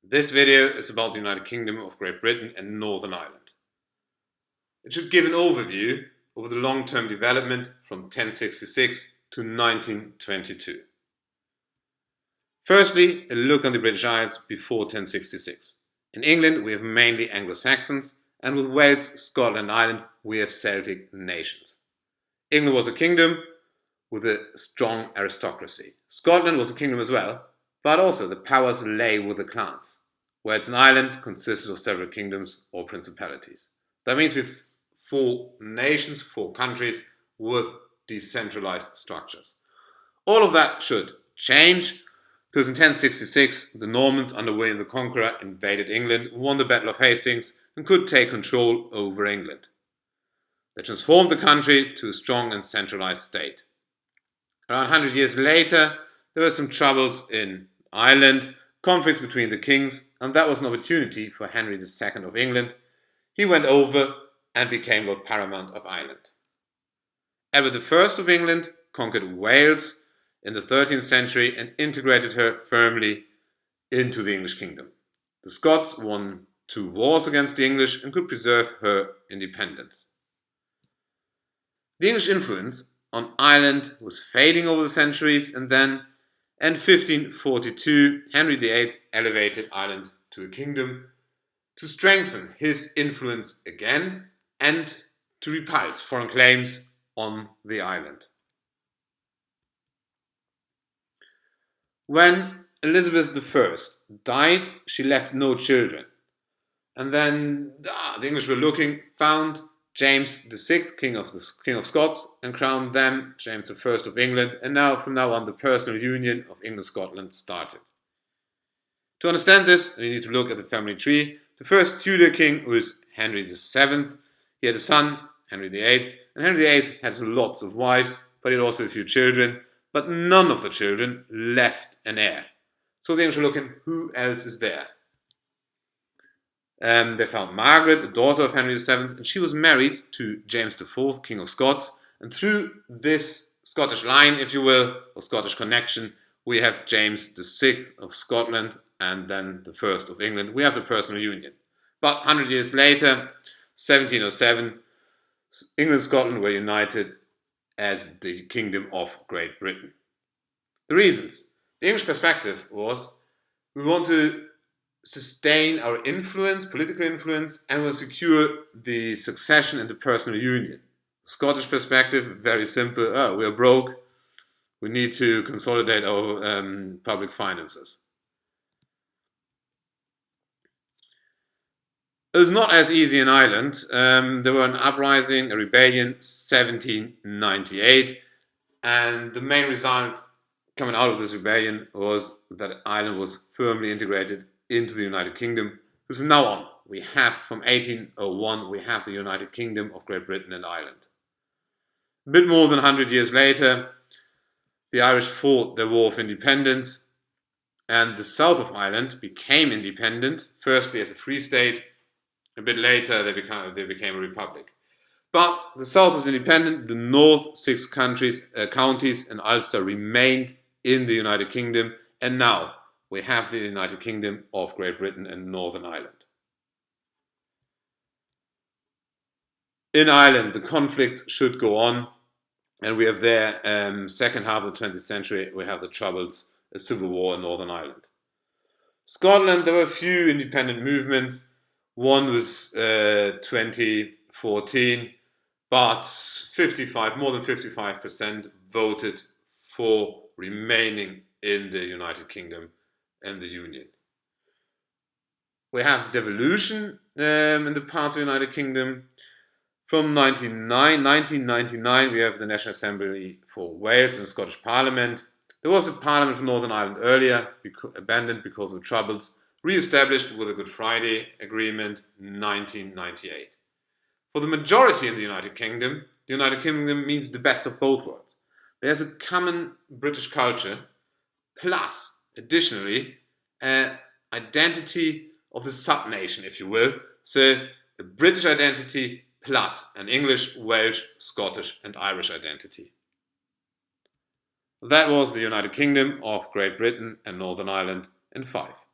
This video is about the United Kingdom of Great Britain and Northern Ireland. It should give an overview over the long-term development from 1066 to 1922. Firstly, a look on the British Isles before 1066. In England we have mainly Anglo-Saxons, and with Wales, Scotland and Ireland we have Celtic nations. England was a kingdom with a strong aristocracy. Scotland was a kingdom as well, but also the powers lay with the clans, whereas an island consisted of several kingdoms or principalities. That means we have 4 nations, 4 countries with decentralized structures. All of that should change, because in 1066 the Normans under William the Conqueror invaded England, won the Battle of Hastings and could take control over England. They transformed the country to a strong and centralized state. Around 100 years later there were some troubles in Ireland, conflicts between the kings, and that was an opportunity for Henry II of England. He went over and became Lord Paramount of Ireland. Edward I of England conquered Wales in the 13th century and integrated her firmly into the English kingdom. The Scots won 2 wars against the English and could preserve her independence. The English influence on Ireland was fading over the centuries, and then in 1542 Henry VIII elevated Ireland to a kingdom to strengthen his influence again and to repulse foreign claims on the island. When Elizabeth I died, she left no children. And then the English were looking, found James VI, King of Scots, and crowned them James I of England, and now from now on the personal union of England and Scotland started. To understand this, we need to look at the family tree. The first Tudor king was Henry VII. He had a son, Henry VIII, and Henry VIII had lots of wives, but he had also a few children, but none of the children left an heir. So the English were looking, who else is there? They found Margaret, the daughter of Henry VII, and she was married to James IV, King of Scots. And through this Scottish line, if you will, or Scottish connection, we have James VI of Scotland and then the first of England. We have the personal union. But 100 years later, 1707, England and Scotland were united as the Kingdom of Great Britain. The reasons. The English perspective was, we want to sustain our influence, political influence, and will secure the succession and the personal union. Scottish perspective, very simple. We are broke. We need to consolidate our public finances. It was not as easy in Ireland. There were an uprising, a rebellion, 1798, and the main result coming out of this rebellion was that Ireland was firmly integrated into the United Kingdom, because from now on, from 1801, we have the United Kingdom of Great Britain and Ireland. A bit more than 100 years later, the Irish fought their War of Independence, and the south of Ireland became independent, firstly as a free state, a bit later they became a republic. But the south was independent, the north 6 counties and Ulster remained in the United Kingdom, and now we have the United Kingdom of Great Britain and Northern Ireland. In Ireland, the conflicts should go on, and we have there, second half of the 20th century, we have the Troubles, a civil war in Northern Ireland. Scotland, there were a few independent movements. One was 2014, but more than 55% voted for remaining in the United Kingdom and the Union. We have devolution in the parts of the United Kingdom. From 1999 we have the National Assembly for Wales and Scottish Parliament. There was a Parliament for Northern Ireland earlier, abandoned because of troubles, re-established with the Good Friday Agreement 1998. For the majority in the United Kingdom means the best of both worlds. There's a common British culture, plus, additionally, an identity of the sub-nation, if you will. So, a British identity plus an English, Welsh, Scottish and Irish identity. That was the United Kingdom of Great Britain and Northern Ireland in 5.